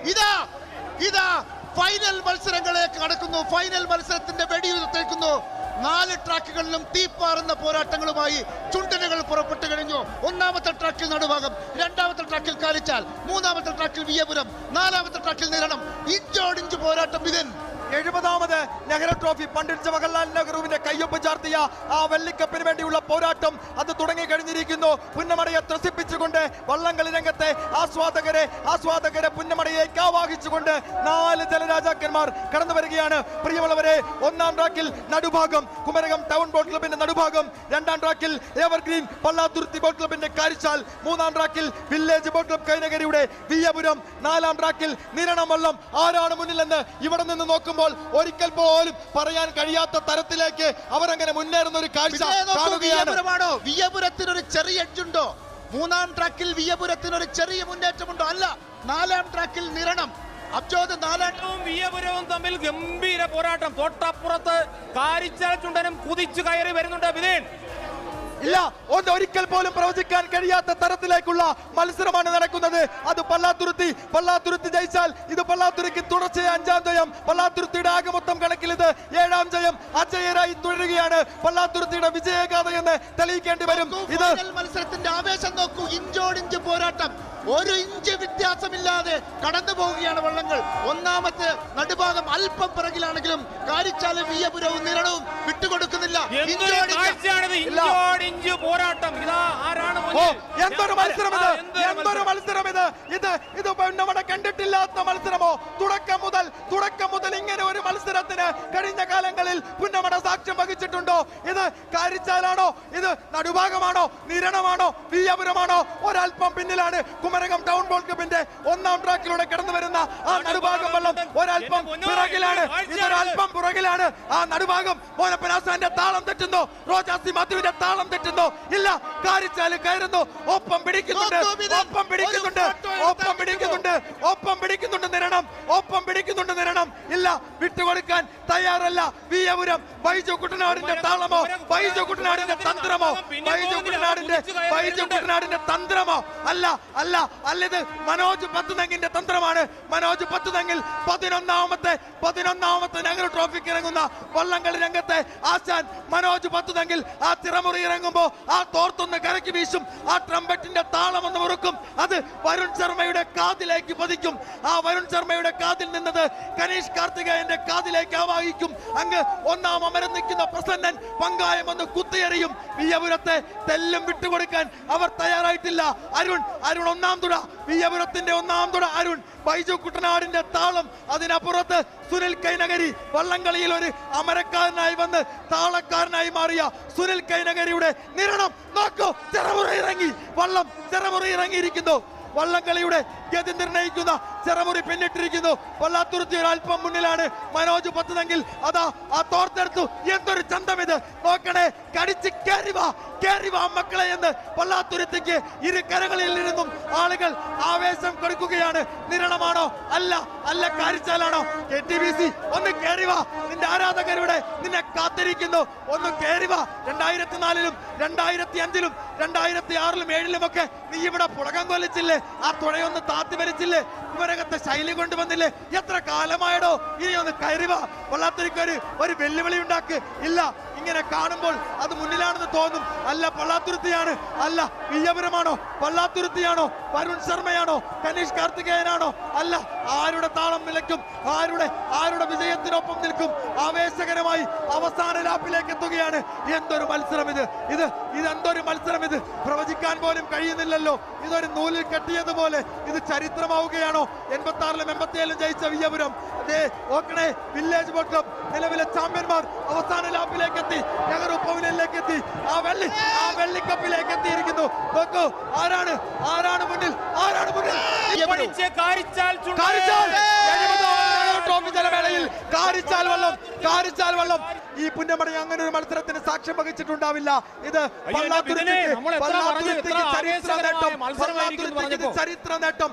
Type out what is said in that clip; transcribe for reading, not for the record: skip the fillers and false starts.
ഇതാ ഫൈനൽ മത്സരങ്ങളിലേക്ക് കടക്കുന്നു. ഫൈനൽ മത്സരത്തിന്റെ വെടിയുതിർത്തേക്കുന്നു. 4 ട്രാക്കുകളിലും തീപ്പാറുന്ന പോരാട്ടങ്ങളുമായി ചുണ്ടനുകൾ പുറപ്പെട്ടു കഴിഞ്ഞു. ഒന്നാമത്തെ ട്രാക്കിൽ നടുഭാഗം, രണ്ടാമത്തെ ട്രാക്കിൽ കാലിച്ചാൽ, മൂന്നാമത്തെ ട്രാക്കിൽ വിയപുരം, നാലാമത്തെ ട്രാക്കിൽ നിരണം. ഇഞ്ചോടിഞ്ച് പോരാട്ടം. ഇതിൻ 70ാമത് നെഹ്റു ട്രോഫി പണ്ഡിറ്റ് ജവഹർലാൽ നെഹ്റുവിന്റെ കയ്യൊപ്പ് ചാർത്തിയ ആ വെള്ളിക്കപ്പിന് വേണ്ടിയുള്ള പോരാട്ടം അത് തുടങ്ങി കഴിഞ്ഞിരിക്കുന്നു. പുന്നമടയെ ത്രസിപ്പിച്ചുകൊണ്ട് വള്ളംകളി രംഗത്തെ ആസ്വാദകരെ പുന്നമടയിലേക്ക് ആവാഹിച്ചുകൊണ്ട് 4 ജലരാജാക്കന്മാർ കടന്നു വരികയാണ്. പ്രിയമുള്ളവരെ, ഒന്നാം ട്രാക്കിൽ നടുഭാഗം കുമരകം ടൗൺ ബോട്ട് ക്ലബിന്റെ നടുഭാഗം, രണ്ടാം ട്രാക്കിൽ എവർഗ്രീൻ പള്ളാത്തുരുത്തി ബോട്ട് ക്ലബിന്റെ കാരിച്ചാൽ, മൂന്നാം ട്രാക്കിൽ വില്ലേജ് ബോട്ട് ക്ലബ് കൈനകരിയുടെ വിയ്യപുരം, നാലാം ട്രാക്കിൽ നിരണം വള്ളം. ആരാണ് മുന്നിലെന്ന് ഇവിടെ നിന്ന് നോക്കുമ്പോൾ ഒരിക്കൽ പോലും പറയാൻ കഴിയാത്ത തരത്തിലേക്ക് അവരങ്ങനെ മുന്നേറുന്ന ഒരു കാഴ്ച കാണുകയാണ്. വിയപുരത്തിനൊരു ചെറിയ എഡ്ജുണ്ടോ? മൂന്നാം ട്രാക്കിൽ വിയപുരത്തിനൊരു ചെറിയ മുന്നേറ്റമുണ്ടോ? അല്ല. നാലാം ട്രാക്കിൽ നിരണം അബ്ജോദ്, നാലാട്ടവും വിയപുരവും തമ്മിൽ ഗംഭീര പോരാട്ടം. തൊട്ടപ്പുറത്ത് കാരിച്ചാൽ ചുണ്ടനും കുതിച്ചു കയറി വരുന്നുണ്ട്. വിധേൻ ഇല്ല, ഒരിക്കൽ പോലും പ്രവചിക്കാൻ കഴിയാത്ത തരത്തിലേക്കുള്ള മത്സരമാണ് നടക്കുന്നത്. അത് പള്ളാത്തുരുത്തി ജയിച്ചാൽ ഇത് പള്ളാത്തുരുത്തിക്ക് തുടർച്ചയായ 5ാം ജയം. പള്ളാത്തുരുത്തിയുടെ ആകെ മൊത്തം കണക്കിൽ ഇത് 7ാം ജയം. അജയരായി തുടരുകയാണ് പള്ളാത്തുരുത്തിയുടെ വിജയഗാഥ എന്ന് തെളിയിക്കേണ്ടി വരും. ഇത് മത്സരത്തിന്റെ ആവേശം നോക്കൂ. ഇഞ്ചോടിഞ്ച് പോരാട്ടം. 1 ഇഞ്ച് വ്യത്യാസമില്ലാതെ കടന്നു പോവുകയാണ് വള്ളങ്ങൾ. ഒന്നാമത്തെ നടുഭാഗം അല്പം പിറകിലാണെങ്കിലും കാരിച്ചാലും വിയ്യപുരവും നിരണവും വിട്ടുകൊടുക്കുന്നില്ല. പോരാട്ടം. എന്തൊരു മത്സരം ഇത്! ഇത് നമ്മുടെ കണ്ടിട്ടില്ലാത്ത മത്സരമോ? തുടക്കം മുതൽ ഇങ്ങനെ ഒരു മത്സരത്തിന് കഴിഞ്ഞ കാലങ്ങളിൽ പുന്നമട സാക്ഷ്യം വഹിച്ചിട്ടുണ്ടോ? ഇത് കാരിച്ചാലാണോ? ഇത് നടുഭാഗമാണോ? നിരണമാണോ? വിയ്യപുരമാണോ? ഒരൽപ്പം പിന്നിലാണ് കുമരകം ടൗൺ ബോട്ട് ക്ലബിന്റെ 1ാം ട്രാക്കിലൂടെ കടന്നു വരുന്ന ആ നടുഭാഗം വള്ളം. ഒരൽപ്പം പിറകിലാണ്. ഇതൊരൽപ്പം പുറകിലാണ്. ആ നടുഭാഗം മോനപ്പനാസാന്റെ താളം തെറ്റുന്നു. റോജാസി മാത്യുവിന്റെ താളം തെറ്റുന്നു. ഇല്ല, കാരിച്ചാല് കയറുന്നു. ഒപ്പം പിടിക്കുന്നുണ്ട് നിരണം. ഇല്ല, വിട്ടുകൊടുക്കാൻ തയ്യാറല്ല വിയ്യപുരം. ബൈജു കുട്ടനാടിന്റെ താളമോ? ബൈജു കുട്ടനാടിന്റെ തന്ത്രമോ? അല്ല, ഇത് മനോജ് പത്തുനങ്ങിന്റെ തന്ത്രമാണ്. മനോജ് പത്തുനങ്ങിൽ 11ാമത്തെ നെഹ്റു ട്രോഫിക്ക് ഇറങ്ങുന്ന വള്ളംകളി രംഗത്തെ ആശാൻ മനോജ് പത്തുനങ്ങിൽ ആ തിറമുറി ഇറങ്ങുമ്പോ ആ തോർത്തൊന്ന് കരക്കി വീശും. ആ ട്രംപറ്റിന്റെ താളം ഒന്ന് മുറുക്കും. അത് വരുൺ ശർമ്മയുടെ കാതിലേക്ക് പതിക്കും. ആ വരുൺ ശർമ്മയുടെ കാതിൽ നിന്നത് കനീഷ് കാർത്തികേയന്റെ കാതിലേക്ക് ആവാഹിക്കും. അങ്ങ് 1ാം അമരം നിൽക്കുന്ന പ്രസന്നൻ പങ്കായം ഒന്ന് കുത്തിയെറിയും. വിയ്യപുരത്തെ തെല്ലും വിട്ടുകൊടുക്കാൻ അവർ തയ്യാറായിട്ടില്ല. അരുൺ 1ാം തുഴ, വിയ്യപുരത്തിന്റെ 1ാം തുഴ അരുൺ. ബൈജു കുട്ടനാടിന്റെ താളം. അതിനപ്പുറത്ത് സുനിൽ കൈനകരി. വള്ളംകളിയിൽ ഒരു അമരക്കാരനായി വന്ന് താളക്കാരനായി മാറിയ സുനിൽ കൈനകരിയുടെ നിരണം നോക്കൂ. ചെറമുറി ഇറങ്ങിയിരിക്കുന്നു. വള്ളംകളിയുടെ ഗതി നിർണയിക്കുന്ന ചെറമുറി പിന്നിട്ടിരിക്കുന്നു. പള്ളാത്തുരുത്തി ഒരൽപ്പം മുന്നിലാണ്. മനോജ് പത്തുനങ്കിൽ അതാ ആ തോർത്തെടുത്തു. എന്തൊരു ചന്തം ഇത് നോക്കണേ. കടിച്ച് കേറിവാ മക്കളെ എന്ന് പള്ളാത്തുരുത്തിക്ക് ഇരു കരകളിൽ നിന്നും ആളുകൾ ആവേശം കൊടുക്കുകയാണ്. നിരണമാണോ? അല്ല കാരിച്ചാലാണോ? KTBC ഒന്ന് കേറിവാ. നിന്റെ ആരാധകരുടെ നിന്നെ കാത്തിരിക്കുന്നു. ഒന്ന് കേറിവാ. 2004-ലും 2005-ലും 2006-ലും 2007-ലും ഒക്കെ നീ ഇവിടെ പുളകം കൊല്ലിച്ചില്ലേ? ആ തുഴയൊന്ന് താത്തി വലിച്ചില്ലേ? കുമരകത്തെ ശൈലി കൊണ്ടുവന്നില്ലേ? എത്ര കാലമായടോ? ഇനി ഒന്ന് കയറിവാ. പള്ളാത്തുരുത്തിക്ക് ഒരു വെല്ലുവിളി ഉണ്ടാക്ക്. ഇല്ല, ഇങ്ങനെ കാണുമ്പോൾ അത് മുന്നിലാണെന്ന് തോന്നും. അല്ല, പള്ളാത്തുരുത്തിയാണ്. അല്ല, വിയ്യപുരമാണോ? പള്ളാത്തുരുത്തിയാണോ? വരുൺ ശർമ്മയാണോ? കനീഷ് കാർത്തികേയനാണോ? അല്ല, ആരുടെ താളം നിലയ്ക്കും? ആരുടെ വിജയത്തിനൊപ്പം നിൽക്കും? ആവേശകരമായി അവസാന ലാപ്പിലേക്ക് എത്തുകയാണ്. എന്തൊരു മത്സരം ഇത്! ഇതെന്തൊരു മത്സരം ഇത്! പ്രവചിക്കാൻ പോലും കഴിയുന്നില്ലല്ലോ. ഇതൊരു നൂലിൽ കെട്ടിയതുപോലെ ഇത് ചരിത്രമാവുകയാണോ? 86-ലും 87-ലും ജയിച്ച വിയ്യപുരം. ഓക്കണേ, വില്ലേജ് ബോട്ട് ക്ലബ് നിലവിലെ ചാമ്പ്യന്മാർ അവസാന ലാപ്പിലേക്ക് എത്തി. നെഹ്റു പവലിയനിലേക്ക് എത്തി. ആ വെള്ളിക്കപ്പിലേക്ക് എത്തിയിരിക്കുന്നു. നോക്കൂ, ആരാണ് മുന്നിൽ? ട്രോഫി ജലമേളയിൽ കാരിച്ചാൽ വള്ളം. ഈ പുന്നമട അങ്ങനെ ഒരു മത്സരത്തിന് സാക്ഷ്യം വഹിച്ചിട്ടുണ്ടാവില്ല. ഇത് ചരിത്ര നേട്ടം.